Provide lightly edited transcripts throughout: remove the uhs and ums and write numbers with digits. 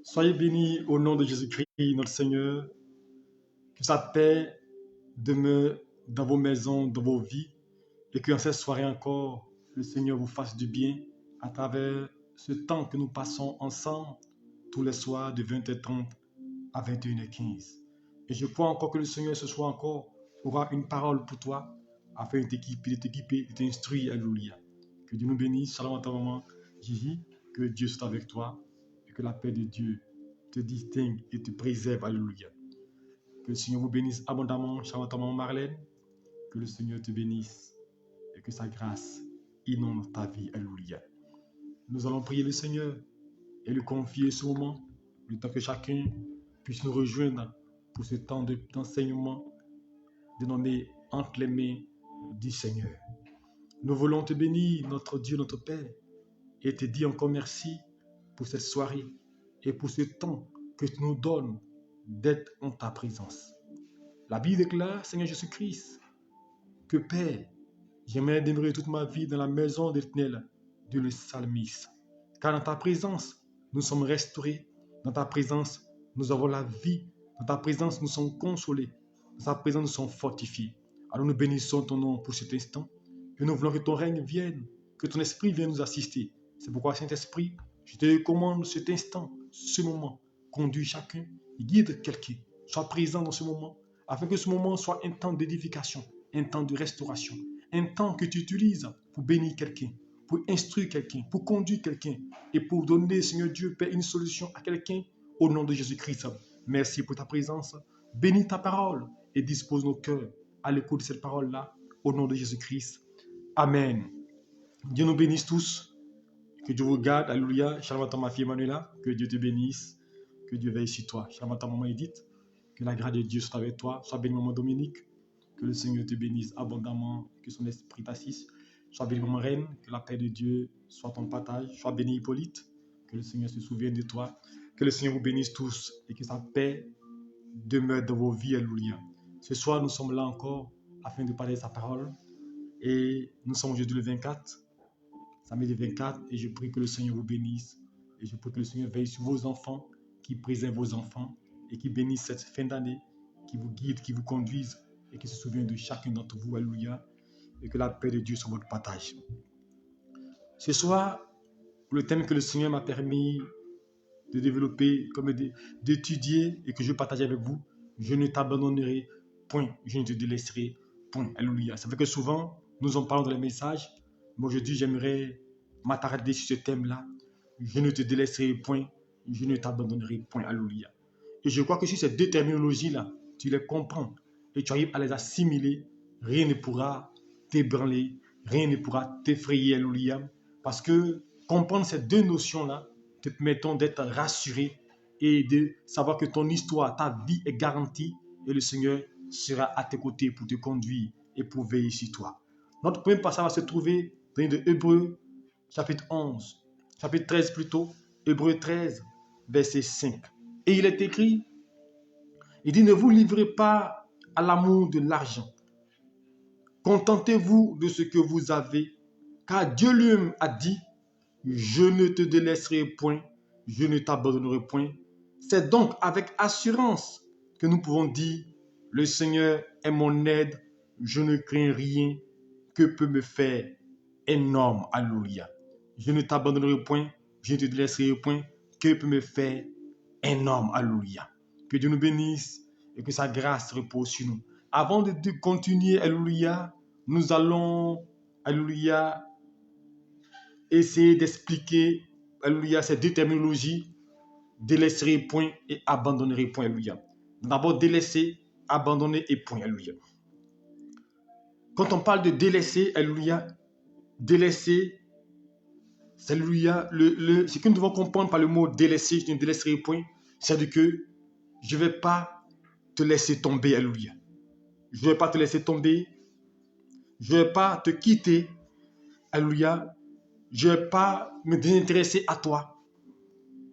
Soyez bénis au nom de Jésus-Christ, notre Seigneur. Que sa paix demeure dans vos maisons, dans vos vies, et que en cette soirée encore, le Seigneur vous fasse du bien à travers ce temps que nous passons ensemble tous les soirs de 20h30 à 21h15. Et je crois encore que le Seigneur ce soir encore aura une parole pour toi afin de t'équiper, de t'instruire. Alléluia. Que Dieu nous bénisse. Shalom à ta maman, Gigi. Que Dieu soit avec toi et que la paix de Dieu te distingue et te préserve. Alléluia. Que le Seigneur vous bénisse abondamment. Shalom à ta maman, Marlène. Que le Seigneur te bénisse et que sa grâce inonde ta vie. Alléluia. Nous allons prier le Seigneur et lui confier ce moment, le temps que chacun puisse nous rejoindre pour ce temps d'enseignement dénommé entre les mains du Seigneur. Nous voulons te bénir, notre Dieu, notre Père, et te dire encore merci pour cette soirée et pour ce temps que tu nous donnes d'être en ta présence. La Bible déclare, Seigneur Jésus-Christ, que Père, j'aimerais demeurer toute ma vie dans la maison de l'Éternel, dit le psalmiste. Car dans ta présence, nous sommes restaurés. Dans ta présence, nous avons la vie. Dans ta présence, nous sommes consolés. Dans ta présence, nous sommes fortifiés. Alors nous bénissons ton nom pour cet instant. Et nous voulons que ton règne vienne, que ton esprit vienne nous assister. C'est pourquoi, Saint-Esprit, je te recommande cet instant, ce moment. Conduis chacun, guide quelqu'un. Sois présent dans ce moment, afin que ce moment soit un temps d'édification, un temps de restauration, un temps que tu utilises pour bénir quelqu'un, pour instruire quelqu'un, pour conduire quelqu'un et pour donner, Seigneur Dieu, Père, une solution à quelqu'un au nom de Jésus-Christ. Merci pour ta présence. Bénis ta parole et dispose nos cœurs à l'écoute de cette parole-là au nom de Jésus-Christ. Amen. Dieu nous bénisse tous. Que Dieu vous garde. Alléluia. Shalom à ma fille Emmanuela. Que Dieu te bénisse. Que Dieu veille sur toi. Shalom à ta maman Edith. Que la grâce de Dieu soit avec toi. Sois béni, maman Dominique. Que le Seigneur te bénisse abondamment. Que son esprit t'assiste. Sois béni, maman Reine. Que la paix de Dieu soit ton partage. Sois béni, Hippolyte. Que le Seigneur se souvienne de toi. Que le Seigneur vous bénisse tous. Et que sa paix demeure dans vos vies. Alléluia. Ce soir, nous sommes là encore afin de parler de sa parole. Et nous sommes aujourd'hui le 24. Samedi 24. Et je prie que le Seigneur vous bénisse. Et je prie que le Seigneur veille sur vos enfants, qui préserve vos enfants et qui bénisse cette fin d'année, qui vous guide, qui vous conduise et qui se souvienne de chacun d'entre vous. Alléluia. Et que la paix de Dieu soit votre partage. Ce soir, le thème que le Seigneur m'a permis de développer, comme d'étudier et que je partage avec vous, je ne t'abandonnerai point, je ne te délaisserai point. Alléluia. Ça fait que souvent, nous en parlons dans les messages, mais aujourd'hui, j'aimerais m'attarder sur ce thème-là. Je ne te délaisserai point, je ne t'abandonnerai point. Alléluia. Et je crois que sur ces deux terminologies-là, tu les comprends et tu arrives à les assimiler, rien ne pourra t'ébranler, rien ne pourra t'effrayer. Alléluia. Parce que comprendre ces deux notions-là te permettent d'être rassuré et de savoir que ton histoire, ta vie est garantie et le Seigneur sera à tes côtés pour te conduire et pour veiller sur toi. Notre premier passage va se trouver dans le livre de Hébreux, chapitre 13 plutôt, Hébreux 13, verset 5. Et il est écrit, il dit, ne vous livrez pas à l'amour de l'argent. Contentez-vous de ce que vous avez, car Dieu lui-même a dit, je ne te délaisserai point, je ne t'abandonnerai point. C'est donc avec assurance que nous pouvons dire, le Seigneur est mon aide, je ne crains rien, que peut me faire un homme. Alléluia. Je ne t'abandonnerai point, je ne te délaisserai point, que peut me faire un homme. Alléluia. Que Dieu nous bénisse et que sa grâce repose sur nous. Avant de continuer, alléluia, nous allons, alléluia, essayer d'expliquer, alléluia, ces deux terminologies, délaisserai point et abandonnerai point. Alléluia. D'abord, délaisser, abandonner et point. Alléluia. Quand on parle de délaisser, alléluia, délaisser, alléluia, ce que nous devons comprendre par le mot délaisser, je ne délaisserai point, c'est que je ne vais pas te laisser tomber, alléluia. Je ne vais pas te laisser tomber, je ne vais pas te quitter, alléluia. Je ne vais pas me désintéresser à toi.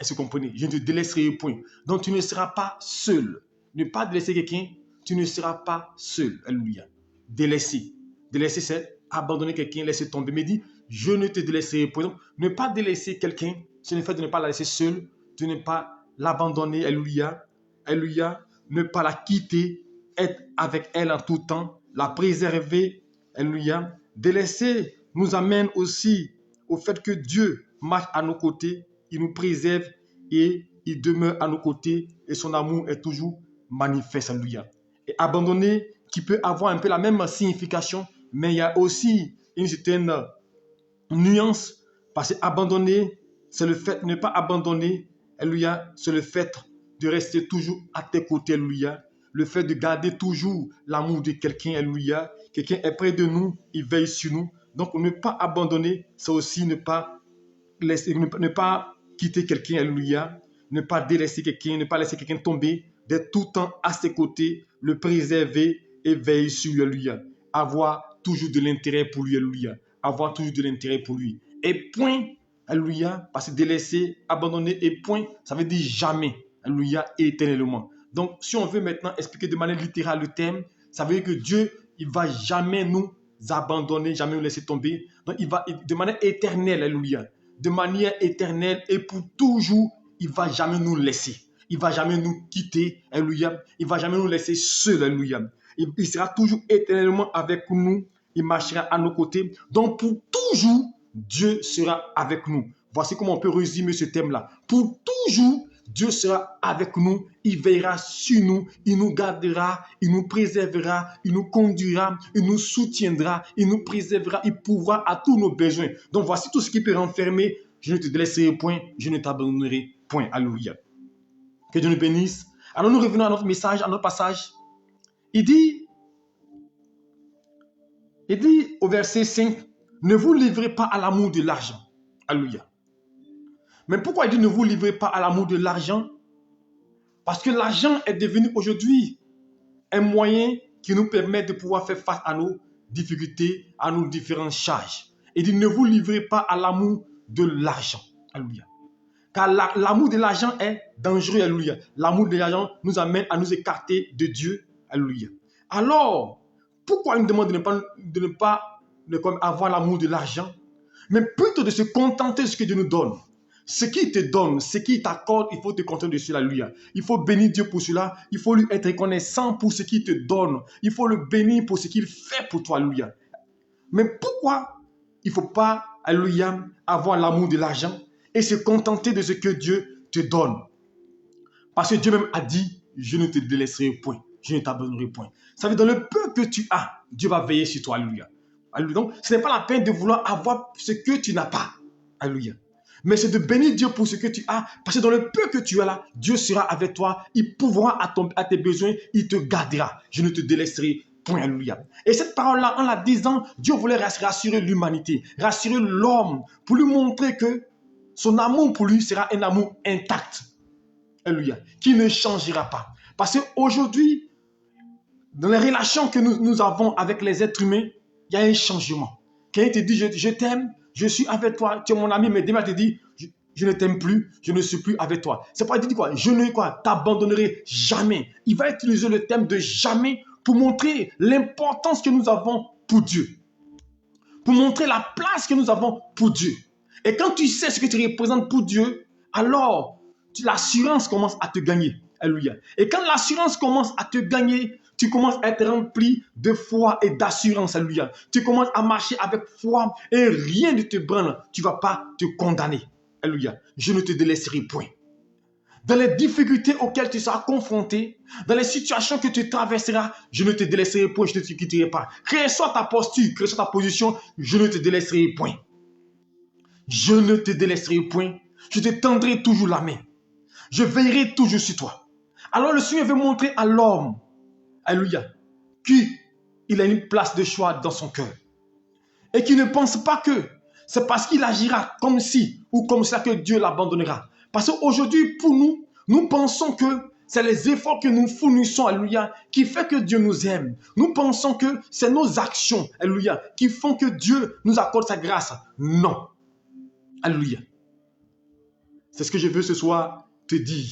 Est-ce que vous comprenez? Je ne te délaisserai point. Donc tu ne seras pas seul. Ne pas délaisser quelqu'un, tu ne seras pas seul. Alléluia. Délaisser. Délaisser, c'est abandonner quelqu'un, laisser tomber. Mais dit, je ne te délaisserai point. Donc, ne pas délaisser quelqu'un, c'est le fait de ne pas la laisser seule, de ne pas l'abandonner, alléluia, alléluia, ne pas la quitter, être avec elle en tout temps, la préserver, alléluia. Délaisser nous amène aussi au fait que Dieu marche à nos côtés, il nous préserve et il demeure à nos côtés et son amour est toujours manifeste, alléluia. Et abandonner qui peut avoir un peu la même signification, mais il y a aussi une certaine nuance, parce que abandonner, c'est le fait de ne pas abandonner, alléluia, c'est le fait de rester toujours à tes côtés, alléluia, le fait de garder toujours l'amour de quelqu'un, alléluia, quelqu'un est près de nous, il veille sur nous, donc ne pas abandonner, c'est aussi ne pas quitter quelqu'un, alléluia, ne pas délaisser quelqu'un, ne pas laisser quelqu'un tomber, d'être tout le temps à ses côtés, le préserver et veiller sur lui, alléluia, avoir toujours de l'intérêt pour lui, alléluia, avoir toujours de l'intérêt pour lui. Et point, alléluia, parce que délaisser, abandonner et point, ça veut dire jamais, alléluia, éternellement. Donc, si on veut maintenant expliquer de manière littérale le thème, ça veut dire que Dieu, il ne va jamais nous abandonner, jamais nous laisser tomber. Donc, il va de manière éternelle, alléluia, de manière éternelle et pour toujours, il ne va jamais nous laisser. Il ne va jamais nous quitter, alléluia. Il ne va jamais nous laisser seuls, alléluia. Il sera toujours éternellement avec nous. Il marchera à nos côtés. Donc, pour toujours, Dieu sera avec nous. Voici comment on peut résumer ce thème-là. Pour toujours, Dieu sera avec nous. Il veillera sur nous. Il nous gardera. Il nous préservera. Il nous conduira. Il nous soutiendra. Il nous préservera. Il pourra à tous nos besoins. Donc, voici tout ce qui peut renfermer. Je ne te laisserai point. Je ne t'abandonnerai point. Alléluia. Que Dieu nous bénisse. Alors, nous revenons à notre message, à notre passage. Il dit au verset 5, ne vous livrez pas à l'amour de l'argent. Alléluia. Mais pourquoi il dit ne vous livrez pas à l'amour de l'argent? Parce que l'argent est devenu aujourd'hui un moyen qui nous permet de pouvoir faire face à nos difficultés, à nos différentes charges. Il dit ne vous livrez pas à l'amour de l'argent. Alléluia. Car l'amour de l'argent est dangereux. Alléluia. L'amour de l'argent nous amène à nous écarter de Dieu. Alléluia. Alors, pourquoi il nous demande de ne pas avoir l'amour de l'argent, mais plutôt de se contenter de ce que Dieu nous donne. Ce qu'il te donne, ce qu'il t'accorde, il faut te contenter de cela, alléluia. Il faut bénir Dieu pour cela. Il faut lui être reconnaissant pour ce qu'il te donne. Il faut le bénir pour ce qu'il fait pour toi, alléluia. Mais pourquoi il ne faut pas, alléluia, avoir l'amour de l'argent et se contenter de ce que Dieu te donne? Parce que Dieu même a dit, je ne te délaisserai point. Je ne t'abandonnerai point. Ça veut dire, dans le peu que tu as, Dieu va veiller sur toi. Alléluia. Alléluia. Donc, ce n'est pas la peine de vouloir avoir ce que tu n'as pas. Alléluia. Mais c'est de bénir Dieu pour ce que tu as. Parce que dans le peu que tu as là, Dieu sera avec toi. Il pourra à tes besoins. Il te gardera. Je ne te délaisserai point. Alléluia. Et cette parole-là, en la disant, Dieu voulait rassurer l'humanité, rassurer l'homme, pour lui montrer que son amour pour lui sera un amour intact. Alléluia. Qui ne changera pas. Parce qu'aujourd'hui, dans les relations que nous avons avec les êtres humains, il y a un changement. Quelqu'un te dit, je t'aime, je suis avec toi, tu es mon ami, mais demain te dit, je ne t'aime plus, je ne suis plus avec toi. C'est pas dire quoi, je ne t'abandonnerai jamais. Il va utiliser le thème de jamais pour montrer l'importance que nous avons pour Dieu. Pour montrer la place que nous avons pour Dieu. Et quand tu sais ce que tu représentes pour Dieu, alors l'assurance commence à te gagner. Alléluia. Et quand l'assurance commence à te gagner, tu commences à être rempli de foi et d'assurance. Alléluia. Tu commences à marcher avec foi et rien ne te branle. Tu ne vas pas te condamner. Alléluia. Je ne te délaisserai point. Dans les difficultés auxquelles tu seras confronté, dans les situations que tu traverseras, je ne te délaisserai point, je ne te quitterai pas. Quelle soit ta posture, quelle soit ta position, je ne te délaisserai point. Je ne te délaisserai point. Je te tendrai toujours la main. Je veillerai toujours sur toi. Alors le Seigneur veut montrer à l'homme, alléluia, qu'il a une place de choix dans son cœur. Et qu'il ne pense pas que c'est parce qu'il agira comme ci ou comme ça que Dieu l'abandonnera. Parce qu'aujourd'hui, pour nous, nous pensons que c'est les efforts que nous fournissons, alléluia, qui fait que Dieu nous aime. Nous pensons que c'est nos actions, alléluia, qui font que Dieu nous accorde sa grâce. Non. Alléluia. C'est ce que je veux ce soir te dire.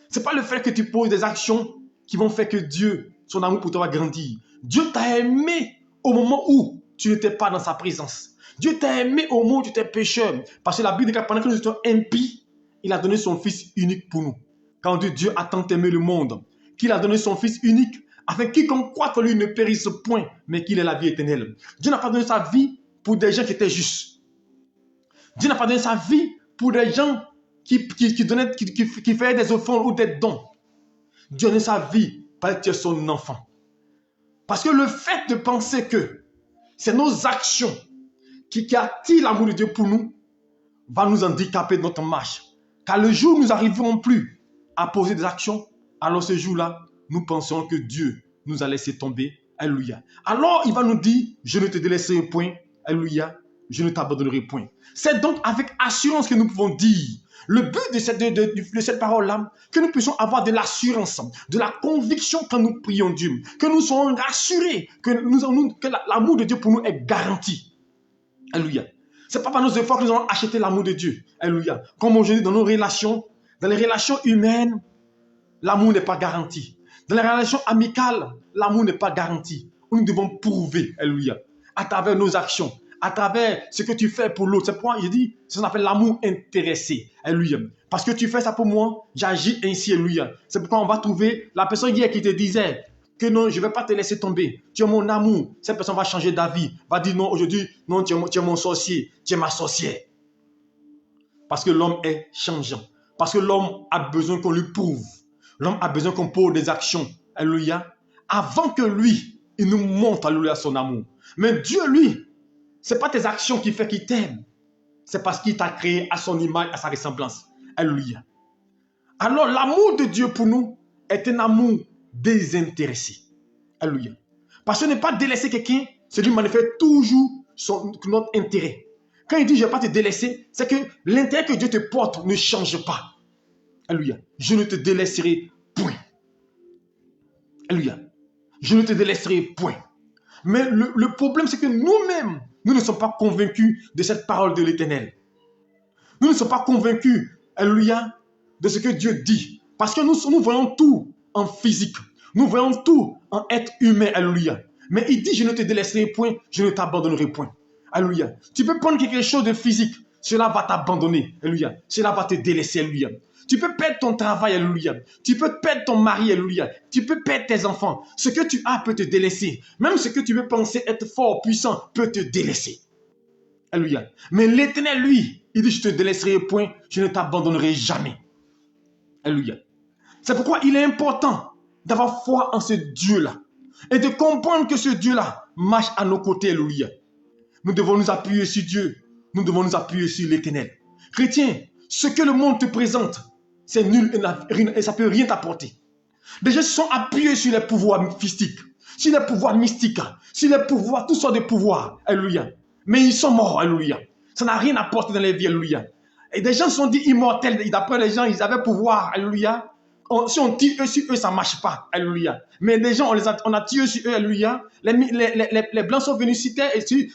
Ce n'est pas le fait que tu poses des actions qui vont faire que Dieu, son amour pour toi va grandir. Dieu t'a aimé au moment où tu n'étais pas dans sa présence. Dieu t'a aimé au moment où tu étais pécheur. Parce que la Bible dit que pendant que nous étions impies, il a donné son Fils unique pour nous. Quand Dieu a tant aimé le monde, qu'il a donné son Fils unique, afin que quiconque croit que lui ne périsse point, mais qu'il ait la vie éternelle. Dieu n'a pas donné sa vie pour des gens qui étaient justes. Dieu n'a pas donné sa vie pour des gens qui faisaient des offrandes ou des dons. Dieu a donné sa vie parce que tu es son enfant. Parce que le fait de penser que c'est nos actions qui attirent l'amour de Dieu pour nous, va nous handicaper de notre marche. Car le jour où nous n'arriverons plus à poser des actions, alors ce jour-là, nous pensons que Dieu nous a laissé tomber. Alléluia. Alors il va nous dire, je ne te délaisserai point. Alléluia. Je ne t'abandonnerai point. C'est donc avec assurance que nous pouvons dire, le but de cette parole-là, que nous puissions avoir de l'assurance, de la conviction quand nous prions Dieu, que nous soyons rassurés, que l'amour de Dieu pour nous est garanti. Alléluia. Ce n'est pas par nos efforts que nous allons acheter l'amour de Dieu. Alléluia. Comme aujourd'hui dans nos relations, dans les relations humaines, l'amour n'est pas garanti. Dans les relations amicales, l'amour n'est pas garanti. Nous devons prouver, alléluia, à travers nos actions, à travers ce que tu fais pour l'autre. C'est pourquoi je dis, ça s'appelle l'amour intéressé, alléluia. Parce que tu fais ça pour moi, j'agis ainsi, alléluia. C'est pourquoi on va trouver la personne hier qui te disait que non, je ne vais pas te laisser tomber. Tu es mon amour. Cette personne va changer d'avis. Va dire non, aujourd'hui, non, tu es mon sorcier. Tu es ma sorcière. Parce que l'homme est changeant. Parce que l'homme a besoin qu'on lui prouve. L'homme a besoin qu'on pose des actions. Alléluia. Avant que lui, il nous montre, alléluia, son amour. Mais Dieu, lui, ce n'est pas tes actions qui fait qu'il t'aime. C'est parce qu'il t'a créé à son image, à sa ressemblance. Alléluia. Alors, l'amour de Dieu pour nous est un amour désintéressé. Alléluia. Parce que ne pas délaisser quelqu'un, c'est lui manifeste toujours notre intérêt. Quand il dit je ne vais pas te délaisser, c'est que l'intérêt que Dieu te porte ne change pas. Alléluia. Je ne te délaisserai point. Alléluia. Je ne te délaisserai point. Mais le problème, c'est que nous-mêmes, nous ne sommes pas convaincus de cette parole de l'Éternel. Nous ne sommes pas convaincus, alléluia, de ce que Dieu dit. Parce que nous voyons tout en physique. Nous voyons tout en être humain, alléluia. Mais il dit, je ne te délaisserai point, je ne t'abandonnerai point. Alléluia. Tu peux prendre quelque chose de physique, cela va t'abandonner, alléluia. Cela va te délaisser, alléluia. Tu peux perdre ton travail, alléluia. Tu peux perdre ton mari, alléluia. Tu peux perdre tes enfants. Ce que tu as peut te délaisser. Même ce que tu veux penser être fort, puissant, peut te délaisser. Alléluia. Mais l'Éternel, lui, il dit, je ne te délaisserai point, je ne t'abandonnerai jamais. Alléluia. C'est pourquoi il est important d'avoir foi en ce Dieu-là et de comprendre que ce Dieu-là marche à nos côtés, alléluia. Nous devons nous appuyer sur Dieu. Nous devons nous appuyer sur l'Éternel. Chrétien, ce que le monde te présente, c'est nul et ça ne peut rien t'apporter. Les gens sont appuyés sur les pouvoirs mystiques, sur les pouvoirs mystiques, sur les pouvoirs, toutes sortes de pouvoirs, alléluia. Mais ils sont morts, alléluia. Ça n'a rien apporté dans les vies, alléluia. Et des gens sont dits immortels. D'après les gens, ils avaient pouvoir, alléluia. Si on tire sur eux, ça ne marche pas, alléluia. Mais des gens, on a tiré sur eux, alléluia. Les Blancs sont venus citer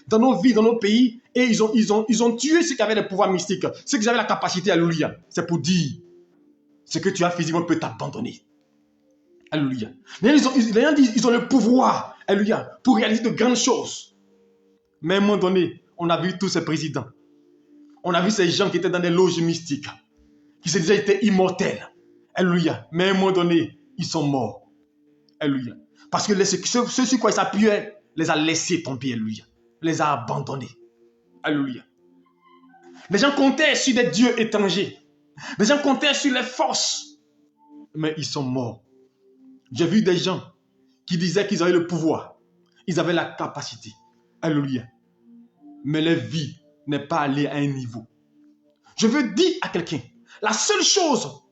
dans nos vies, dans nos pays, et ils ont tué ceux qui avaient les pouvoirs mystiques, ceux qui avaient la capacité, alléluia. C'est pour dire, ce que tu as physiquement peut t'abandonner. Alléluia. Les gens disent, ils ont le pouvoir, alléluia, pour réaliser de grandes choses. Mais à un moment donné, on a vu tous ces présidents. On a vu ces gens qui étaient dans des loges mystiques, qui se disaient qu'ils étaient immortels. Alléluia. Mais à un moment donné, ils sont morts. Alléluia. Parce que ceux sur quoi ils s'appuyaient, les a laissés tomber. Alléluia. Les a abandonnés. Alléluia. Les gens comptaient sur des dieux étrangers. Les gens comptaient sur les forces. Mais ils sont morts. J'ai vu des gens qui disaient qu'ils avaient le pouvoir. Ils avaient la capacité. Alléluia. Mais leur vie n'est pas allée à un niveau. Je veux dire à quelqu'un, la seule chose,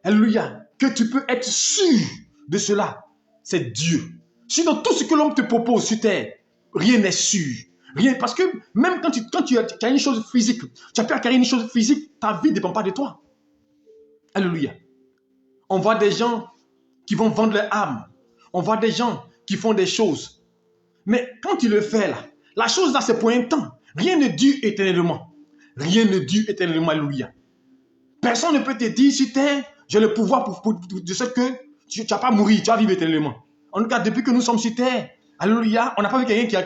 alléluia, que tu peux être sûr de cela, c'est Dieu. Sinon, tout ce que l'homme te propose sur terre, rien n'est sûr. Rien, parce que même quand tu as une chose physique, tu as pu acquérir une chose physique, ta vie ne dépend pas de toi. Alléluia. On voit des gens qui vont vendre leur âme. On voit des gens qui font des choses. Mais quand tu le fais là, la chose là, c'est pour un temps. Rien ne dure éternellement. Rien ne dure éternellement, alléluia. Personne ne peut te dire sur terre, j'ai le pouvoir de ce que tu ne vas pas mourir, tu vas vivre éternellement. En tout cas, depuis que nous sommes sur terre, alléluia, on n'a pas vu quelqu'un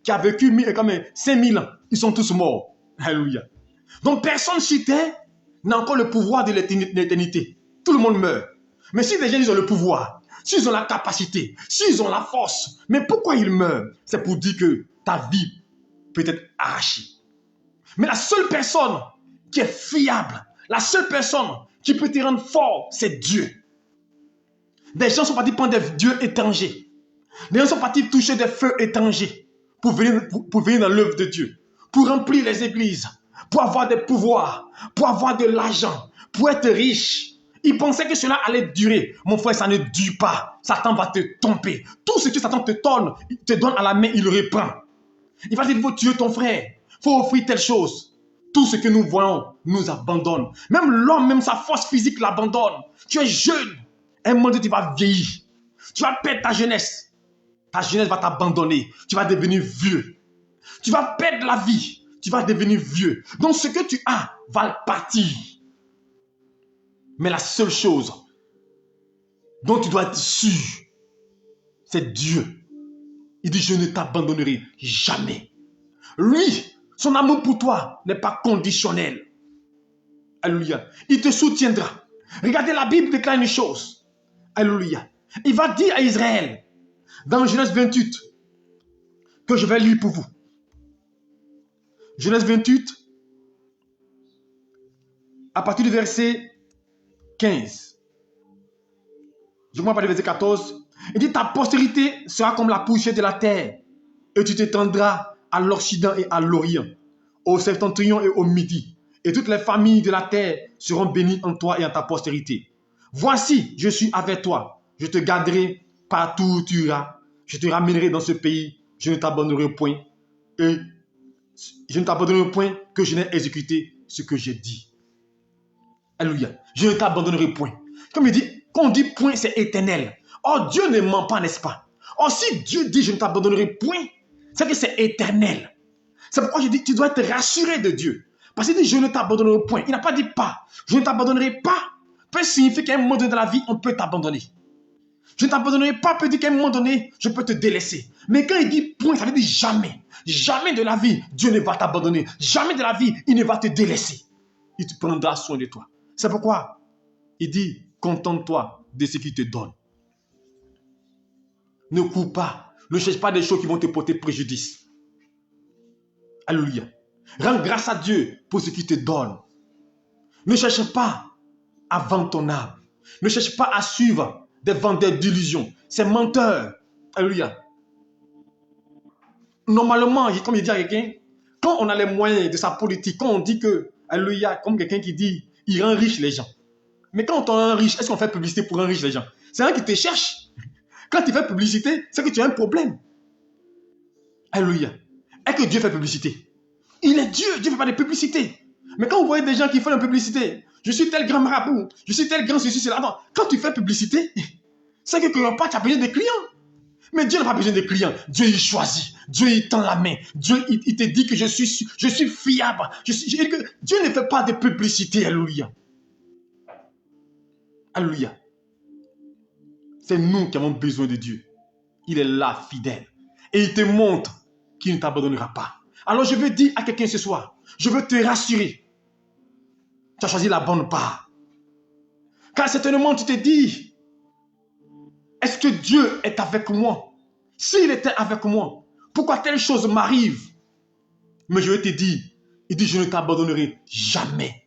qui a vécu comme 5000 ans. Ils sont tous morts. Alléluia. Donc personne sur terre n'a encore le pouvoir de l'éternité. Tout le monde meurt. Mais si les gens ils ont le pouvoir, s'ils ont la capacité, s'ils ont la force, mais pourquoi ils meurent? C'est pour dire que ta vie peut être arrachée. Mais la seule personne qui est fiable, la seule personne qui peut te rendre fort, c'est Dieu. Des gens sont partis prendre des dieux étrangers. Des gens sont partis toucher des feux étrangers pour venir dans l'œuvre de Dieu, pour remplir les églises, pour avoir des pouvoirs, pour avoir de l'argent, pour être riche. Ils pensaient que cela allait durer. Mon frère, ça ne dure pas. Satan va te tromper. Tout ce que Satan te donne à la main, il le reprend. Il va dire, il faut tuer ton frère. Il faut offrir telle chose. Tout ce que nous voyons nous abandonne. Même l'homme, même sa force physique l'abandonne. Tu es jeune. Un moment donné, tu vas vieillir. Tu vas perdre ta jeunesse. Ta jeunesse va t'abandonner. Tu vas devenir vieux. Tu vas perdre la vie. Tu vas devenir vieux. Donc ce que tu as va partir. Mais la seule chose dont tu dois être sûr, c'est Dieu. Il dit, je ne t'abandonnerai jamais. Lui, son amour pour toi n'est pas conditionnel. Alléluia. Il te soutiendra. Regardez, la Bible déclare une chose. Alléluia. Il va dire à Israël, dans Genèse 28, que je vais lire pour vous. Genèse 28, à partir du verset 15. Je commence par le verset 14. Il dit, ta postérité sera comme la poussière de la terre, et tu t'étendras à l'Occident et à l'Orient, au septentrion et au midi, et toutes les familles de la terre seront bénies en toi et en ta postérité. Voici, je suis avec toi, je te garderai partout où tu iras, je te ramènerai dans ce pays, je ne t'abandonnerai point, et je ne t'abandonnerai point que je n'ai exécuté ce que j'ai dit. Alléluia. Je ne t'abandonnerai point. Comme il dit, quand on dit point, c'est éternel. Or, Dieu ne ment pas, n'est-ce pas? Or, si Dieu dit je ne t'abandonnerai point, c'est que c'est éternel. C'est pourquoi je dis tu dois être rassuré de Dieu. Parce qu'il dit je ne t'abandonnerai point. Il n'a pas dit pas. Je ne t'abandonnerai pas peut signifier qu'à un moment donné dans la vie, on peut t'abandonner. Je ne t'abandonnerai pas peut dire qu'à un moment donné, je peux te délaisser. Mais quand il dit point, ça veut dire jamais. Jamais de la vie, Dieu ne va t'abandonner. Jamais de la vie, il ne va te délaisser. Il te prendra soin de toi. C'est pourquoi il dit, contente-toi de ce qu'il te donne. Ne cours pas. Ne cherche pas des choses qui vont te porter préjudice. Alléluia. Rends grâce à Dieu pour ce qu'il te donne. Ne cherche pas à vendre ton âme. Ne cherche pas à suivre des vendeurs d'illusions. C'est menteur. Alléluia. Normalement, comme il dit à quelqu'un, quand on a les moyens de sa politique, quand on dit que, alléluia, comme quelqu'un qui dit, il rend riche les gens. Mais quand on rend riche, est-ce qu'on fait publicité pour rendre riche les gens? C'est un qui te cherche. Quand tu fais publicité, c'est que tu as un problème. Alléluia. Est-ce que Dieu fait publicité? Il est Dieu. Dieu ne fait pas de publicité. Mais quand vous voyez des gens qui font la publicité, je suis tel grand marabout, je suis tel grand ceci, cela. Non. Quand tu fais publicité, c'est que quelque part, tu as besoin de clients. Mais Dieu n'a pas besoin de clients. Dieu, il choisit. Dieu, il tend la main. Dieu, il te dit que je suis fiable. Dieu ne fait pas de publicité. Alléluia. Alléluia. C'est nous qui avons besoin de Dieu. Il est là, fidèle. Et il te montre qu'il ne t'abandonnera pas. Alors je veux dire à quelqu'un ce soir, je veux te rassurer. Tu as choisi la bonne part. Car certainement tu te dis, est-ce que Dieu est avec moi? S'il était avec moi, pourquoi telle chose m'arrive? Mais je vais te dire, il dit, je ne t'abandonnerai jamais.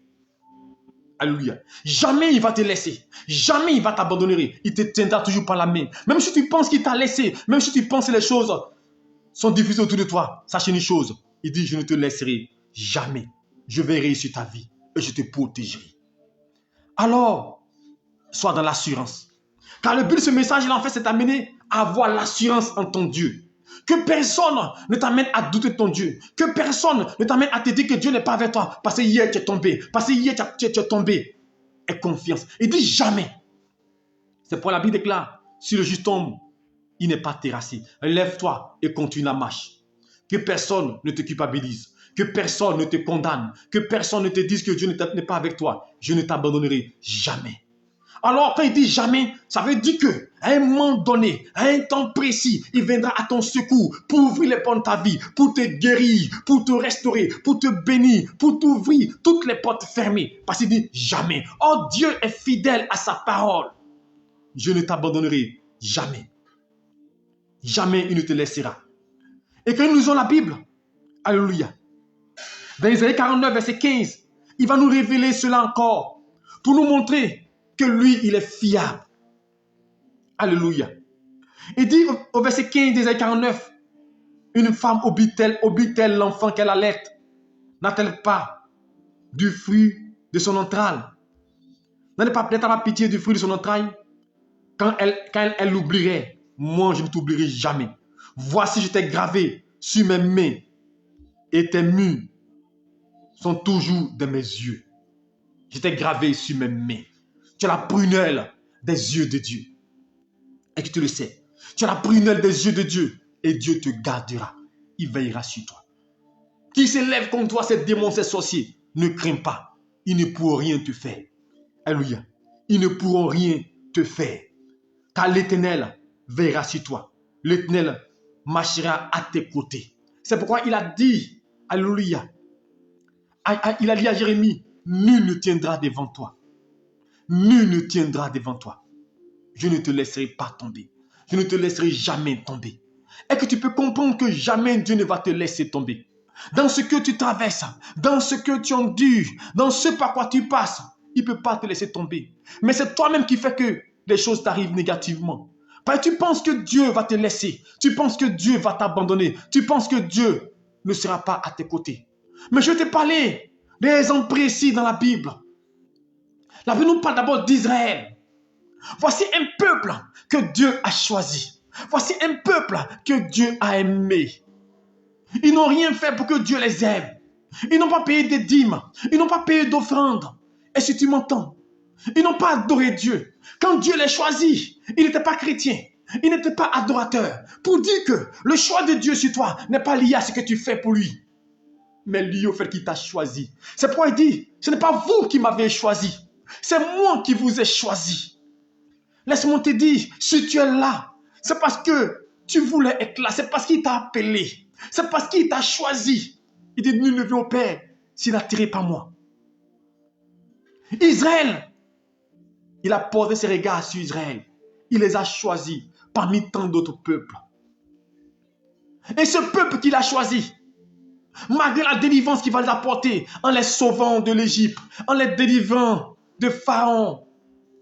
Alléluia. Jamais il va te laisser. Jamais il va t'abandonner. Il te tiendra toujours par la main. Même si tu penses qu'il t'a laissé, même si tu penses que les choses sont difficiles autour de toi, sache une chose. Il dit, je ne te laisserai jamais. Je veillerai sur ta vie et je te protégerai. Alors, sois dans l'assurance. Car le but de ce message, en fait, c'est d'amener à avoir l'assurance en ton Dieu. Que personne ne t'amène à douter de ton Dieu. Que personne ne t'amène à te dire que Dieu n'est pas avec toi. Parce que hier tu es tombé. Parce que hier tu es tombé. Aie confiance. Il dit jamais. C'est pour la Bible déclare. Si le juste tombe, il n'est pas terrassé. Lève-toi et continue la marche. Que personne ne te culpabilise. Que personne ne te condamne. Que personne ne te dise que Dieu n'est pas avec toi. Je ne t'abandonnerai jamais. Alors, quand il dit jamais, ça veut dire que à un moment donné, à un temps précis, il viendra à ton secours pour ouvrir les portes de ta vie, pour te guérir, pour te restaurer, pour te bénir, pour t'ouvrir toutes les portes fermées. Parce qu'il dit jamais. Oh, Dieu est fidèle à sa parole. Je ne t'abandonnerai jamais. Jamais il ne te laissera. Et quand nous lisons la Bible, alléluia, dans Isaïe 49, verset 15, il va nous révéler cela encore pour nous montrer que lui, il est fiable. Alléluia. Il dit au verset 15 d'Isaïe 49, une femme obéit-elle l'enfant qu'elle allait? N'a-t-elle pas du fruit de son entraille? N'a-t-elle pas pitié du fruit de son entraille? Quand elle l'oublierait, moi je ne t'oublierai jamais. Voici, je t'ai gravé sur mes mains et tes murs sont toujours dans mes yeux. Je t'ai gravé sur mes mains. Tu as la prunelle des yeux de Dieu. Et que tu le sais. Tu as la prunelle des yeux de Dieu. Et Dieu te gardera. Il veillera sur toi. Qui s'élève contre toi, ces démons, ces sorciers, ne crains pas. Ils ne pourront rien te faire. Alléluia. Ils ne pourront rien te faire. Car l'Éternel veillera sur toi. L'Éternel marchera à tes côtés. C'est pourquoi il a dit, alléluia, il a dit à Jérémie, nul ne tiendra devant toi. Nul ne tiendra devant toi. Je ne te laisserai pas tomber. Je ne te laisserai jamais tomber. Et que tu peux comprendre que jamais Dieu ne va te laisser tomber. Dans ce que tu traverses, dans ce que tu endures, dans ce par quoi tu passes, il ne peut pas te laisser tomber. Mais c'est toi-même qui fais que les choses t'arrivent négativement. Parce que tu penses que Dieu va te laisser. Tu penses que Dieu va t'abandonner. Tu penses que Dieu ne sera pas à tes côtés. Mais je t'ai parlé des exemples précis dans la Bible. La Bible nous parle d'abord d'Israël. Voici un peuple que Dieu a choisi. Voici un peuple que Dieu a aimé. Ils n'ont rien fait pour que Dieu les aime. Ils n'ont pas payé des dîmes. Ils n'ont pas payé d'offrandes. Et si tu m'entends, ils n'ont pas adoré Dieu. Quand Dieu les choisit, ils n'étaient pas chrétiens. Ils n'étaient pas adorateurs. Pour dire que le choix de Dieu sur toi n'est pas lié à ce que tu fais pour lui, mais lié au fait qu'il t'a choisi. C'est pourquoi il dit, ce n'est pas vous qui m'avez choisi. C'est moi qui vous ai choisi. Laisse-moi te dire, si tu es là, c'est parce que tu voulais être là. C'est parce qu'il t'a appelé. C'est parce qu'il t'a choisi. Il dit, nul ne vient au Père s'il n'a tiré par moi. Israël, il a posé ses regards sur Israël. Il les a choisis parmi tant d'autres peuples. Et ce peuple qu'il a choisi, malgré la délivrance qu'il va les apporter, en les sauvant de l'Égypte, en les délivrant de Pharaon,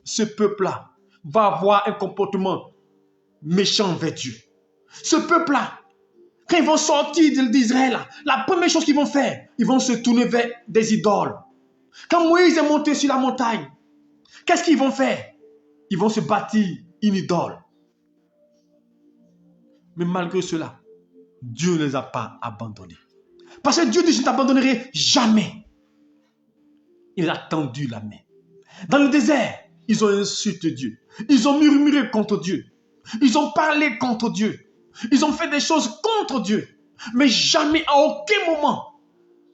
ce peuple-là va avoir un comportement méchant envers Dieu. Ce peuple-là, quand ils vont sortir d'Israël, la première chose qu'ils vont faire, ils vont se tourner vers des idoles. Quand Moïse est monté sur la montagne, qu'est-ce qu'ils vont faire? Ils vont se bâtir une idole. Mais malgré cela, Dieu ne les a pas abandonnés. Parce que Dieu dit, je ne t'abandonnerai jamais. Il a tendu la main. Dans le désert, ils ont insulté Dieu. Ils ont murmuré contre Dieu. Ils ont parlé contre Dieu. Ils ont fait des choses contre Dieu. Mais jamais, à aucun moment,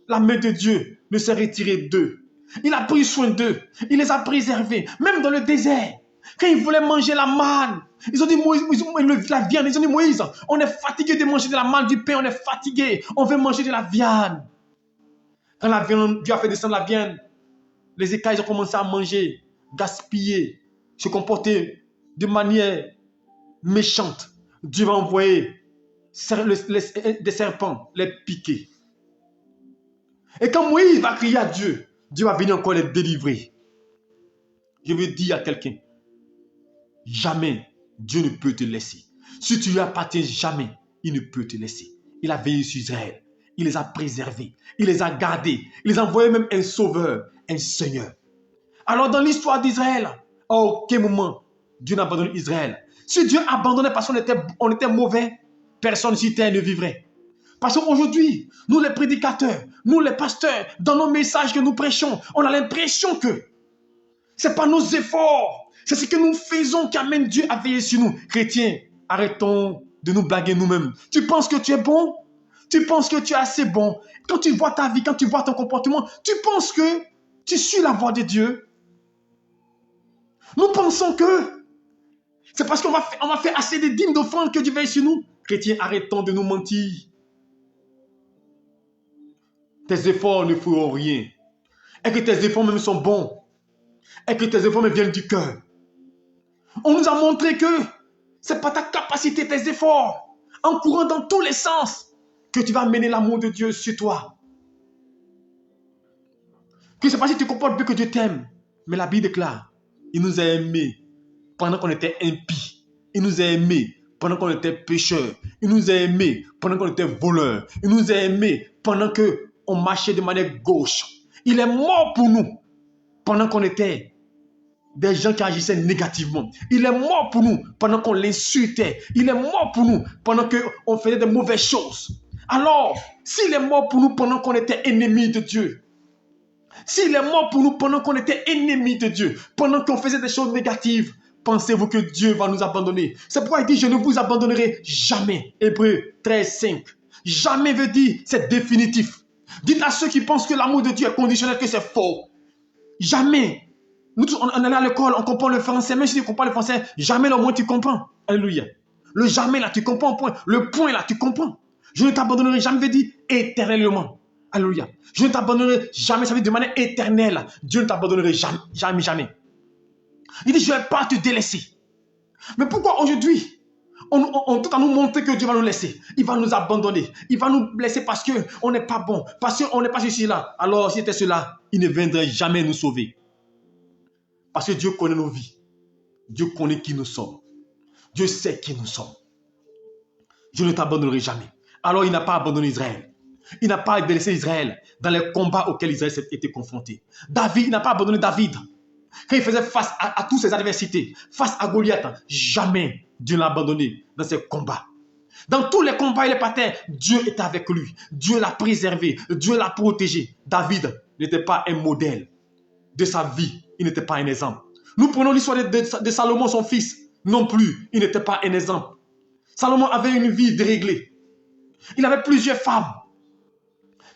la main de Dieu ne s'est retirée d'eux. Il a pris soin d'eux. Il les a préservés. Même dans le désert, quand ils voulaient manger la manne, ils ont dit, Moïse, la viande, ils ont dit, Moïse, on est fatigué de manger de la manne, du pain, on est fatigué. On veut manger de la viande. Quand la viande, Dieu a fait descendre la viande, les écailles ont commencé à manger, gaspiller, se comporter de manière méchante. Dieu va envoyer des serpents, les piquer. Et quand Moïse va crier à Dieu, Dieu va venir encore les délivrer. Je veux dire à quelqu'un, jamais Dieu ne peut te laisser. Si tu lui appartiens, jamais il ne peut te laisser. Il a veillé sur Israël. Il les a préservés. Il les a gardés. Il les a envoyés même un sauveur, un Seigneur. Alors dans l'histoire d'Israël, à aucun moment, Dieu n'a abandonné Israël. Si Dieu abandonnait parce qu'on était mauvais, personne sur terre ne vivrait. Parce qu'aujourd'hui, nous les prédicateurs, nous les pasteurs, dans nos messages que nous prêchons, on a l'impression que ce n'est pas nos efforts, c'est ce que nous faisons qui amène Dieu à veiller sur nous. Chrétiens, arrêtons de nous blaguer nous-mêmes. Tu penses que tu es bon? Tu penses que tu es assez bon? Quand tu vois ta vie, quand tu vois ton comportement, tu penses que tu suis la voie de Dieu? Nous pensons que c'est parce qu'on va faire assez de dîmes d'offrandes que Dieu veille sur nous. Chrétiens, arrêtons de nous mentir. Tes efforts ne feront rien. Et que tes efforts même sont bons. Et que tes efforts même viennent du cœur. On nous a montré que ce n'est pas ta capacité, tes efforts, en courant dans tous les sens, que tu vas mener l'amour de Dieu sur toi. Que ce n'est pas si tu comportes bien que Dieu t'aime. Mais la Bible déclare, il nous a aimés pendant qu'on était impies. Il nous a aimés pendant qu'on était pécheurs. Il nous a aimés pendant qu'on était voleurs. Il nous a aimés pendant qu'on marchait de manière gauche. Il est mort pour nous pendant qu'on était des gens qui agissaient négativement. Il est mort pour nous pendant qu'on l'insultait. Il est mort pour nous pendant qu'on faisait de mauvaises choses. Alors, s'il est mort pour nous pendant qu'on était ennemis de Dieu, s'il est mort pour nous pendant qu'on était ennemis de Dieu, pendant qu'on faisait des choses négatives, pensez-vous que Dieu va nous abandonner? C'est pourquoi il dit, je ne vous abandonnerai jamais. Hébreux 13, 5. Jamais veut dire, c'est définitif. Dites à ceux qui pensent que l'amour de Dieu est conditionnel, que c'est faux. Jamais. Nous, on est à l'école, on comprend le français. Même si tu ne comprends pas le français, jamais au moins tu comprends. Alléluia. Le jamais là, tu comprends un point. Le point là, tu comprends. Je ne t'abandonnerai jamais, veut dire éternellement. Alléluia. Je ne t'abandonnerai jamais, ça veut dire de manière éternelle. Dieu ne t'abandonnerait jamais, jamais, jamais. Il dit, je ne vais pas te délaisser. Mais pourquoi aujourd'hui, tout à nous montrer que Dieu va nous laisser. Il va nous abandonner. Il va nous laisser parce qu'on n'est pas bon. Parce qu'on n'est pas ceci là. Alors, si c'était cela, il ne viendrait jamais nous sauver. Parce que Dieu connaît nos vies. Dieu connaît qui nous sommes. Dieu sait qui nous sommes. Je ne t'abandonnerai jamais. Alors, il n'a pas abandonné Israël. Il n'a pas délaissé Israël dans les combats auxquels Israël était confronté. David, il n'a pas abandonné David. Quand il faisait face à toutes ses adversités, face à Goliath, jamais Dieu ne l'a abandonné dans ses combats. Dans tous les combats, il est par terre, Dieu était avec lui. Dieu l'a préservé, Dieu l'a protégé. David n'était pas un modèle de sa vie, il n'était pas un exemple. Nous prenons l'histoire de Salomon, son fils, non plus, il n'était pas un exemple. Salomon avait une vie déréglée. Il avait plusieurs femmes.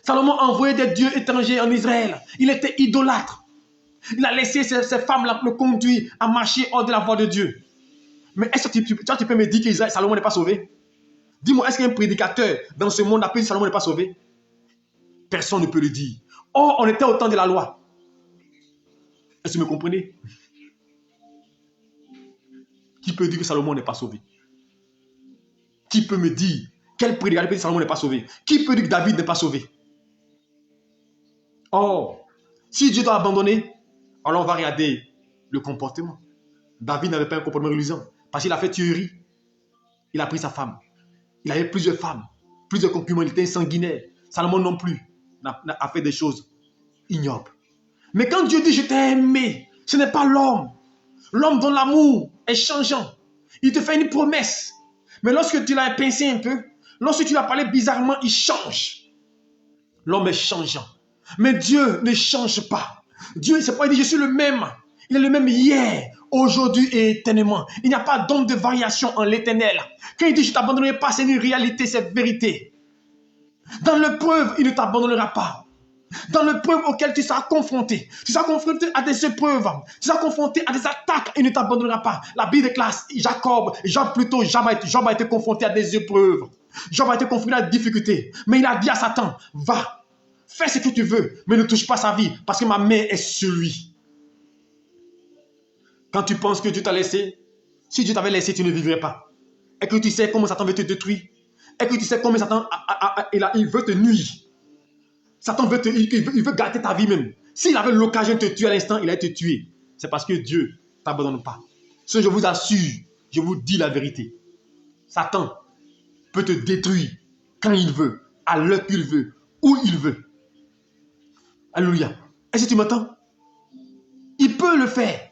Salomon envoyait des dieux étrangers en Israël. Il était idolâtre. Il a laissé ces femmes-là le conduire à marcher hors de la voie de Dieu. Mais est-ce que tu peux me dire que Salomon n'est pas sauvé? Dis-moi, est-ce qu'un prédicateur dans ce monde a pu dire que Salomon n'est pas sauvé? Personne ne peut le dire. Or, on était au temps de la loi. Est-ce que vous me comprenez? Qui peut dire que Salomon n'est pas sauvé? Qui peut me dire, quel prédicateur peut dire que Salomon n'est pas sauvé? Qui peut dire que David n'est pas sauvé? Or, si Dieu doit abandonner, alors on va regarder le comportement. David n'avait pas un comportement religieux parce qu'il a fait tuerie. Il a pris sa femme. Il avait plusieurs femmes, plusieurs concubins. Il était sanguinaire. Salomon non plus a fait des choses ignobles. Mais quand Dieu dit je t'ai aimé, ce n'est pas l'homme. L'homme dont l'amour est changeant. Il te fait une promesse. Mais lorsque tu l'as pincé un peu, lorsque tu l'as parlé bizarrement, il change. L'homme est changeant. Mais Dieu ne change pas. Dieu, c'est pourquoi il dit, je suis le même. Il est le même hier, aujourd'hui et éternellement. Il n'y a pas d'ombre de variation en l'éternel. Quand il dit, je ne t'abandonnerai pas, c'est une réalité, c'est vérité. Dans l'épreuve, il ne t'abandonnera pas. Dans l'épreuve auquel tu seras confronté. Tu seras confronté à des épreuves. Tu seras confronté à des attaques, il ne t'abandonnera pas. La Bible déclare, Job a été confronté à des épreuves. Job a été confronté à des difficultés. Mais il a dit à Satan, va. Fais ce que tu veux, mais ne touche pas sa vie, parce que ma main est sur lui. Quand tu penses que Dieu t'a laissé, si Dieu t'avait laissé, tu ne vivrais pas. Et que tu sais comment Satan veut te détruire. Et que tu sais comment Satan il veut te nuire. Satan il veut gâter ta vie même. S'il avait l'occasion de te tuer à l'instant, il allait te tuer. C'est parce que Dieu ne t'abandonne pas. Ce je vous assure, je vous dis la vérité. Satan peut te détruire quand il veut, à l'heure qu'il veut, où il veut. Alléluia. Est-ce que tu m'entends? Il peut le faire.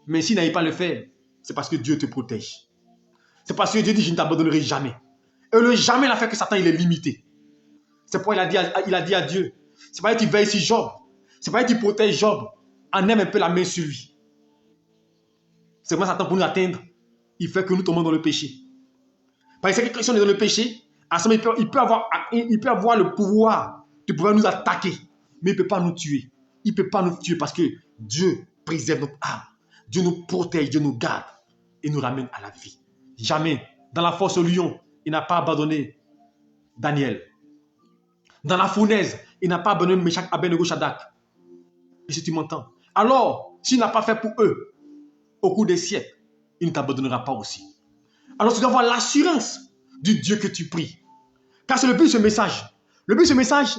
Mais s'il n'arrive pas à le faire, c'est parce que Dieu te protège. C'est parce que Dieu dit, je ne t'abandonnerai jamais. Et le jamais l'a fait que Satan, il est limité. C'est pourquoi il a dit à Dieu, c'est pas qu'il veille sur Job. C'est pas qu'il protège Job. En aime un peu la main sur lui. C'est moi Satan pour nous atteindre. Il fait que nous tombons dans le péché. Parce que si on est dans le péché, à ce moment, il peut avoir le pouvoir de pouvoir nous attaquer. Mais il ne peut pas nous tuer. Il ne peut pas nous tuer parce que Dieu préserve notre âme. Dieu nous protège, Dieu nous garde et nous ramène à la vie. Jamais, dans la force au lion, il n'a pas abandonné Daniel. Dans la fournaise, il n'a pas abandonné Meshach, Abednego, Shadrach. Et si tu m'entends, alors, s'il n'a pas fait pour eux, au cours des siècles, il ne t'abandonnera pas aussi. Alors tu dois avoir l'assurance du Dieu que tu pries. Car c'est le but de ce message. Le but de ce message,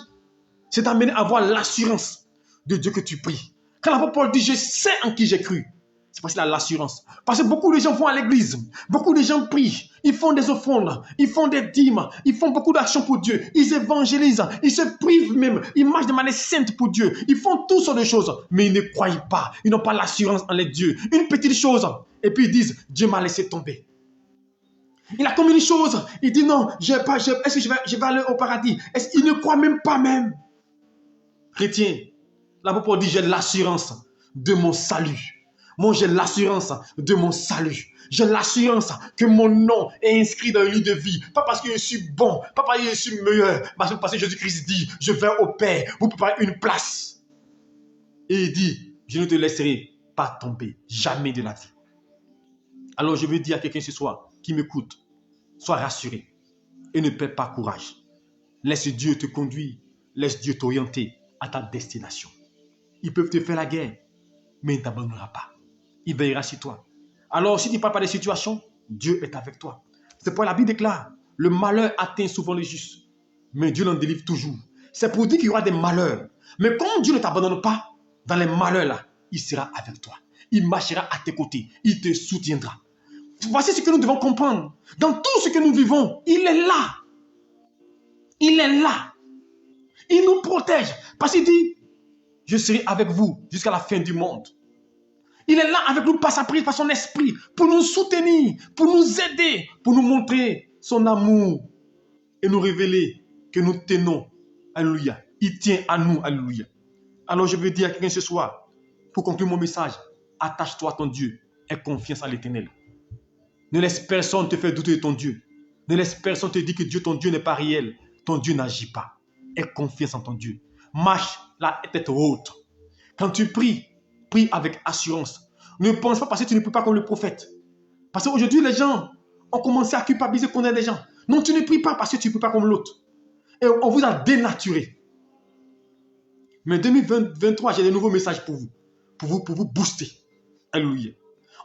c'est d'amener à avoir l'assurance de Dieu que tu pries. Quand l'apôtre Paul dit, je sais en qui j'ai cru, c'est parce qu'il a l'assurance. Parce que beaucoup de gens vont à l'église, beaucoup de gens prient, ils font des offrandes, ils font des dîmes, ils font beaucoup d'actions pour Dieu, ils évangélisent, ils se privent même, ils marchent de manière sainte pour Dieu, ils font toutes sortes de choses, mais ils ne croient pas, ils n'ont pas l'assurance en les dieux. Une petite chose, et puis ils disent, Dieu m'a laissé tomber. Il a commis une chose, il dit non, est-ce que je vais aller au paradis? Il ne croit même pas même. Chrétien, l'apôtre Paul dit, j'ai l'assurance de mon salut. Moi, j'ai l'assurance de mon salut. J'ai l'assurance que mon nom est inscrit dans le livre de vie. Pas parce que je suis bon, pas parce que je suis meilleur, mais parce que Jésus-Christ dit, je vais au Père, vous préparez une place. Et il dit, je ne te laisserai pas tomber, jamais de la vie. Alors je veux dire à quelqu'un ce soir qui m'écoute, sois rassuré et ne perds pas courage. Laisse Dieu te conduire, laisse Dieu t'orienter à ta destination. Ils peuvent te faire la guerre, mais il ne t'abandonnera pas. Il veillera sur toi. Alors si tu ne parles pas des situations, Dieu est avec toi. C'est pourquoi la Bible déclare, le malheur atteint souvent les justes, mais Dieu l'en délivre toujours. C'est pour dire qu'il y aura des malheurs. Mais comme Dieu ne t'abandonne pas, dans les malheurs là, il sera avec toi. Il marchera à tes côtés, il te soutiendra. Voici ce que nous devons comprendre. Dans tout ce que nous vivons, il est là. Il est là. Il nous protège. Parce qu'il dit, je serai avec vous jusqu'à la fin du monde. Il est là avec nous par sa prière, par son esprit, pour nous soutenir, pour nous aider, pour nous montrer son amour et nous révéler que nous tenons. Alléluia. Il tient à nous. Alléluia. Alors je veux dire à quelqu'un ce soir, pour conclure mon message, attache-toi à ton Dieu et confiance à l'Éternel. Ne laisse personne te faire douter de ton Dieu. Ne laisse personne te dire que Dieu, ton Dieu n'est pas réel. Ton Dieu n'agit pas. Aie confiance en ton Dieu. Marche la tête haute. Quand tu pries, prie avec assurance. Ne pense pas parce que tu ne pries pas comme le prophète. Parce qu'aujourd'hui, les gens ont commencé à culpabiliser qu'on est des gens. Non, tu ne pries pas parce que tu ne pries pas comme l'autre. Et on vous a dénaturé. Mais 2023, j'ai de nouveaux messages pour vous. Pour vous booster. Alléluia.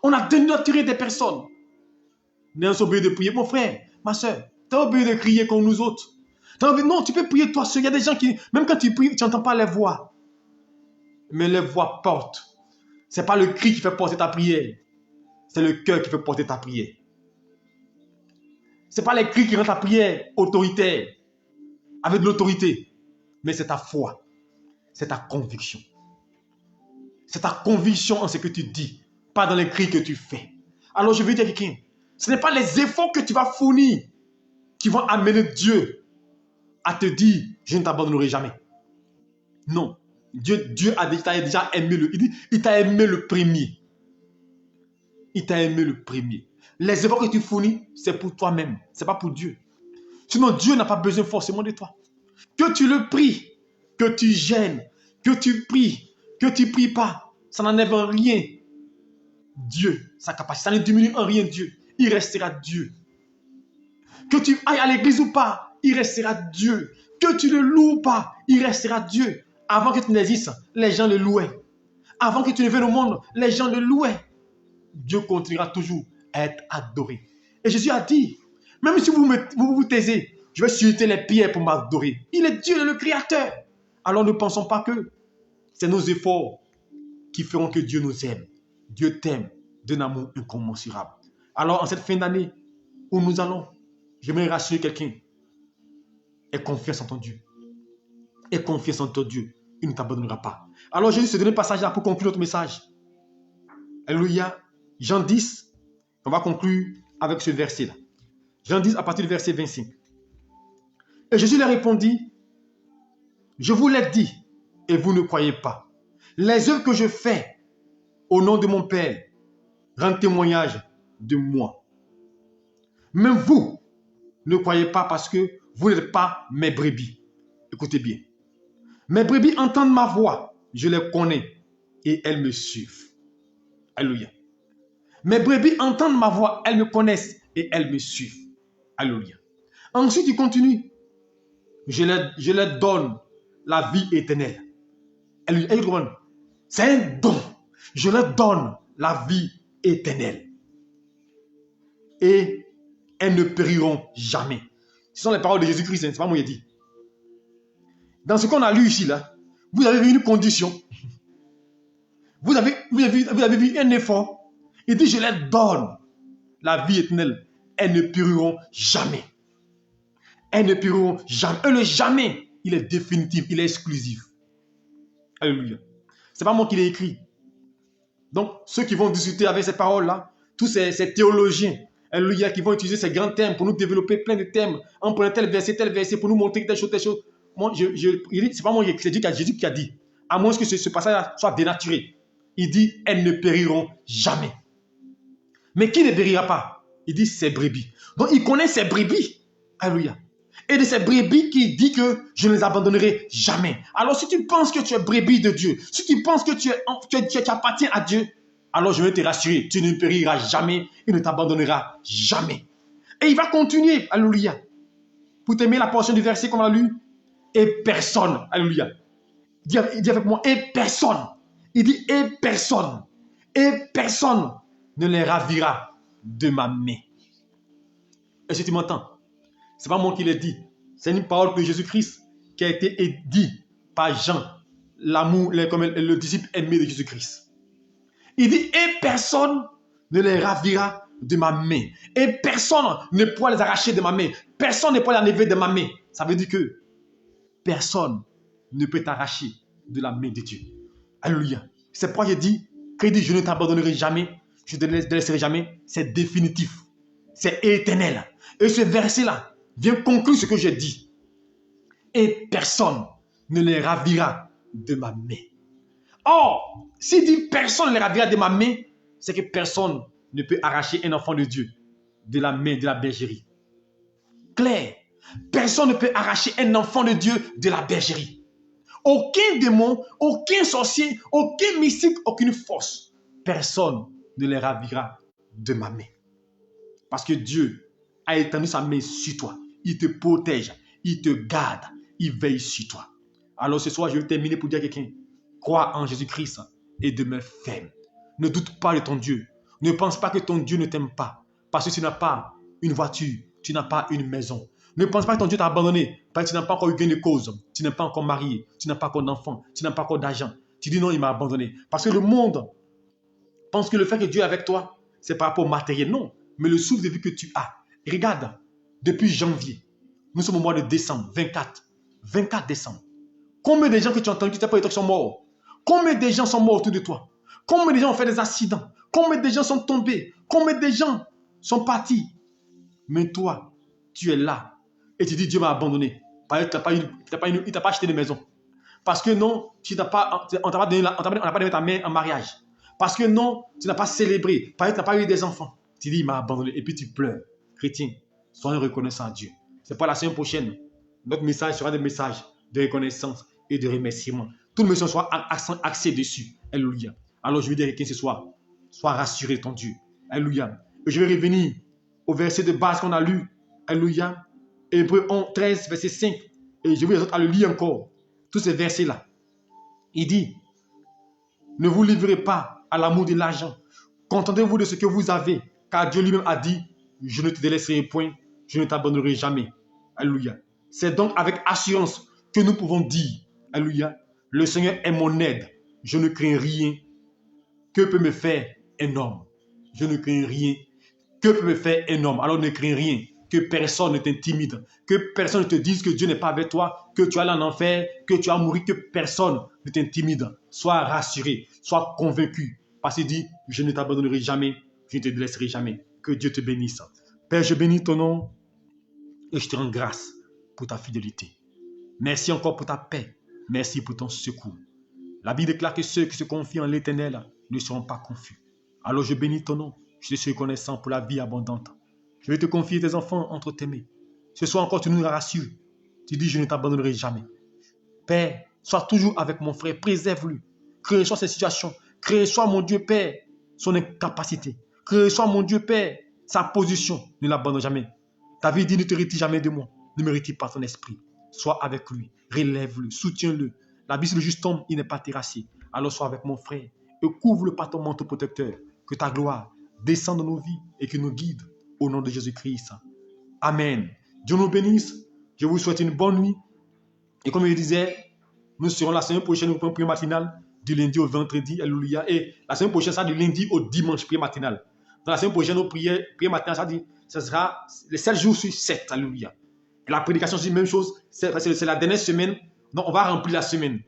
On a dénaturé des personnes. Nous sommes obligés de prier. Mon frère, ma soeur, tu es obligé de crier comme nous autres. Non, tu peux prier toi seul. Il y a des gens qui, même quand tu pries, tu n'entends pas les voix. Mais les voix portent. Ce n'est pas le cri qui fait porter ta prière. C'est le cœur qui fait porter ta prière. Ce n'est pas les cris qui rendent ta prière autoritaire, avec de l'autorité. Mais c'est ta foi. C'est ta conviction. C'est ta conviction en ce que tu dis, pas dans les cris que tu fais. Alors je veux dire à quelqu'un, ce n'est pas les efforts que tu vas fournir qui vont amener Dieu à te dire, je ne t'abandonnerai jamais. Non. Dieu a déjà aimé il t'a aimé le premier. Il t'a aimé le premier. Les efforts que tu fournis, c'est pour toi-même. Ce n'est pas pour Dieu. Sinon, Dieu n'a pas besoin forcément de toi. Que tu le pries, que tu gênes, que tu pries, que tu ne pries pas, ça n'enlève en rien Dieu, sa capacité. Ça ne diminue en rien Dieu. Il restera Dieu. Que tu ailles à l'église ou pas, il restera Dieu. Que tu le loues ou pas, il restera Dieu. Avant que tu n'existes, les gens le louaient. Avant que tu ne viennes au monde, les gens le louaient. Dieu continuera toujours à être adoré. Et Jésus a dit, même si vous vous taisez, je vais susciter les pierres pour m'adorer. Il est Dieu, le Créateur. Alors ne pensons pas que c'est nos efforts qui feront que Dieu nous aime. Dieu t'aime d'un amour incommensurable. Alors en cette fin d'année où nous allons, j'aimerais rassurer quelqu'un. Aie confiance en ton Dieu. Aie confiance en ton Dieu. Il ne t'abandonnera pas. Alors Jésus se donne un passage là pour conclure notre message. Alléluia. Jean 10. On va conclure avec ce verset-là. Jean 10 à partir du verset 25. Et Jésus leur répondit, je vous l'ai dit et vous ne croyez pas. Les œuvres que je fais au nom de mon Père rendent témoignage de moi. Même vous ne croyez pas parce que vous n'êtes pas mes brebis. Écoutez bien. Mes brebis entendent ma voix, je les connais et elles me suivent. Alléluia. Mes brebis entendent ma voix, elles me connaissent et elles me suivent. Alléluia. Ensuite, il continue. Je leur donne la vie éternelle. Alléluia. C'est un don. Je leur donne la vie éternelle. Et elles ne périront jamais. Ce sont les paroles de Jésus-Christ, hein, c'est pas moi qui ai dit. Dans ce qu'on a lu ici, là, vous avez vu une condition. Vous avez vu un effort. Il dit, je leur donne la vie éternelle. Elles ne périront jamais. Elles ne périront jamais. Et le jamais, il est définitif, il est exclusif. Alléluia. Ce n'est pas moi qui l'ai écrit. Donc, ceux qui vont discuter avec ces paroles-là, tous ces théologiens, alléluia, qui vont utiliser ces grands thèmes pour nous développer plein de thèmes, en prenant tel verset, pour nous montrer telle chose, telle chose. Moi, c'est pas moi qui ai écrit, c'est Jésus qui a dit. À moins que ce passage soit dénaturé. Il dit, elles ne périront jamais. Mais qui ne périra pas? Il dit, ses brebis. Donc, il connaît ses brebis. Alléluia. Et de ces brebis qui dit que je ne les abandonnerai jamais. Alors, si tu penses que tu es brebis de Dieu, si tu penses que tu appartiens à Dieu, alors je vais te rassurer, tu ne périras jamais, il ne t'abandonnera jamais. Et il va continuer, alléluia. Pour t'aimer la portion du verset qu'on a lu, et personne, alléluia. Dis avec moi, et personne. Il dit, et personne ne les ravira de ma main. Est-ce que tu m'entends? Ce n'est pas moi qui l'ai dit. C'est une parole de Jésus-Christ qui a été dit par Jean, le disciple aimé de Jésus-Christ. Il dit, et personne ne les ravira de ma main. Et personne ne pourra les arracher de ma main. Personne ne pourra les enlever de ma main. Ça veut dire que personne ne peut t'arracher de la main de Dieu. Alléluia. C'est pourquoi je dis, qu'il dit, je ne t'abandonnerai jamais, je ne te laisserai jamais. C'est définitif. C'est éternel. Et ce verset-là vient conclure ce que j'ai dit. Et personne ne les ravira de ma main. Or, s'il dit personne ne les ravira de ma main, c'est que personne ne peut arracher un enfant de Dieu de la main de la bergerie. Clair. Personne ne peut arracher un enfant de Dieu de la bergerie. Aucun démon, aucun sorcier, aucun mystique, aucune force. Personne ne les ravira de ma main. Parce que Dieu a étendu sa main sur toi. Il te protège, il te garde, il veille sur toi. Alors ce soir, je vais terminer pour dire à quelqu'un, crois en Jésus-Christ et demeure ferme. Ne doute pas de ton Dieu. Ne pense pas que ton Dieu ne t'aime pas. Parce que tu n'as pas une voiture, tu n'as pas une maison. Ne pense pas que ton Dieu t'a abandonné parce que tu n'as pas encore eu gain de cause. Tu n'es pas encore marié, tu n'as pas encore d'enfant, tu n'as pas encore d'argent. Tu dis non, il m'a abandonné. Parce que le monde pense que le fait que Dieu est avec toi, c'est par rapport au matériel. Non, mais le souffle de vie que tu as. Regarde, depuis janvier, nous sommes au mois de décembre, 24 décembre. Combien de gens que tu as entendu, tu n'as pas été qui sont morts? Combien de gens sont morts autour de toi? Combien de gens ont fait des accidents? Combien de gens sont tombés? Combien de gens sont partis? Mais toi, tu es là. Et tu dis, Dieu m'a abandonné. Il ne t'a pas acheté de maison. Parce que non, on n'a pas donné ta main en mariage. Parce que non, tu n'as pas célébré. Parce que tu n'as pas eu des enfants. Tu dis, il m'a abandonné. Et puis tu pleures. Chrétien, soyez reconnaissant à Dieu. C'est pas la semaine prochaine. Notre message sera des messages de reconnaissance et de remerciement. Tout le message sera axé dessus. Alléluia. Alors je vais dire à quelqu'un ce soir, sois rassuré ton Dieu. Alléluia. Et je vais revenir au verset de base qu'on a lu. Alléluia. Hébreux 13, verset 5. Et je vais les autres à le lire encore. Tous ces versets-là. Il dit, ne vous livrez pas à l'amour de l'argent. Contentez-vous de ce que vous avez. Car Dieu lui-même a dit, je ne te délaisserai point, je ne t'abandonnerai jamais. Alléluia. C'est donc avec assurance que nous pouvons dire, alléluia, le Seigneur est mon aide. Je ne crains rien. Que peut me faire un homme? Je ne crains rien. Que peut me faire un homme? Alors ne crains rien. Que personne ne t'intimide. Que personne ne te dise que Dieu n'est pas avec toi, que tu es allé en enfer, que tu as mouru, que personne ne t'intimide. Sois rassuré, sois convaincu. Parce qu'il dit, je ne t'abandonnerai jamais, je ne te laisserai jamais. Que Dieu te bénisse. Père, je bénis ton nom et je te rends grâce pour ta fidélité. Merci encore pour ta paix. Merci pour ton secours. La Bible déclare que ceux qui se confient en l'Éternel ne seront pas confus. Alors je bénis ton nom. Je te suis reconnaissant pour la vie abondante. Je vais te confier tes enfants entre tes mains. Ce soir encore, tu nous rassures. Tu dis, je ne t'abandonnerai jamais. Père, sois toujours avec mon frère. Préserve-le. Crée-soit cette situation. Crée-soit, mon Dieu, Père, son incapacité. Que soit mon Dieu Père, sa position, ne l'abandonne jamais. David dit, ne te retire jamais de moi. Ne me retire pas ton esprit. Sois avec lui, relève-le, soutiens-le. La vie sur le juste homme, il n'est pas terrassé. Alors sois avec mon frère et couvre-le par ton manteau protecteur. Que ta gloire descende dans nos vies et que nous guide au nom de Jésus-Christ. Amen. Dieu nous bénisse. Je vous souhaite une bonne nuit. Et comme je disais, nous serons la semaine prochaine au prière matinale du lundi au vendredi. Alléluia. Et la semaine prochaine, ça du lundi au dimanche, prière matinale. Dans la semaine prochaine, nos prières matinale, ça sera les 7 jours sur 7. Alléluia. Et la prédication, c'est la même chose. C'est la dernière semaine. Donc, on va remplir la semaine.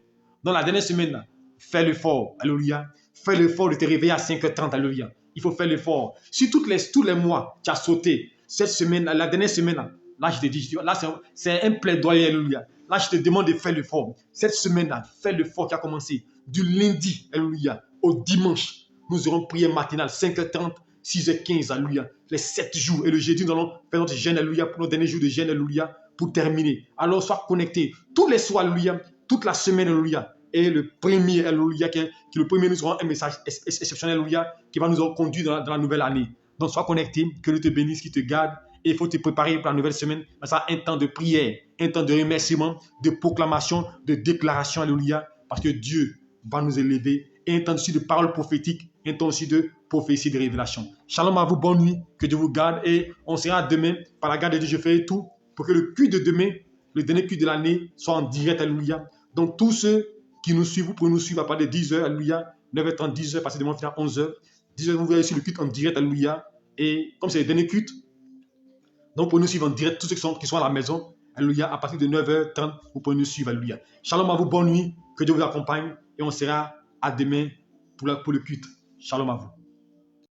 Dans la dernière semaine, fais l'effort. Alléluia. Fais l'effort de te réveiller à 5h30. Alléluia. Il faut faire l'effort. Si tous les mois, tu as sauté, cette semaine, la dernière semaine, là, je te dis, là, c'est un plaidoyer. Alléluia. Là, je te demande de faire l'effort. Cette semaine-là, fais l'effort qui a commencé. Du lundi, alléluia, au dimanche, nous aurons prière matinale, 5h30, 6h15, alléluia. Les 7 jours. Et le jeudi, nous allons faire notre jeûne, alléluia, pour nos derniers jours de jeûne, alléluia, pour terminer. Alors, sois connecté tous les soirs, alléluia, toute la semaine, alléluia. Et le premier, alléluia, qui le premier, nous aurons un message exceptionnel, alléluia, qui va nous conduire dans la nouvelle année. Donc, sois connecté, que Dieu te bénisse, qu'il te garde. Et il faut te préparer pour la nouvelle semaine. Ça un temps de prière, un temps de remerciement, de proclamation, de déclaration, alléluia, parce que Dieu va nous élever. Et un temps aussi de paroles prophétiques, un temps aussi de prophétie, de révélation. Shalom à vous, bonne nuit, que Dieu vous garde. Et on sera demain, par la garde de Dieu, je fais tout pour que le culte de demain, le dernier culte de l'année, soit en direct, alléluia. Donc tous ceux qui nous suivent, vous pouvez nous suivre à partir de 10h, alléluia, 9h30, 10h, passer demain à 11h. 10h, vous verrez sur le culte en direct, alléluia. Et comme c'est le dernier culte, donc, vous pouvez nous suivre en direct, tous ceux qui sont à la maison. Alléluia. À partir de 9h30, vous pouvez nous suivre. Alléluia. Shalom à vous, bonne nuit. Que Dieu vous accompagne. Et on sera à demain pour le culte. Shalom à vous.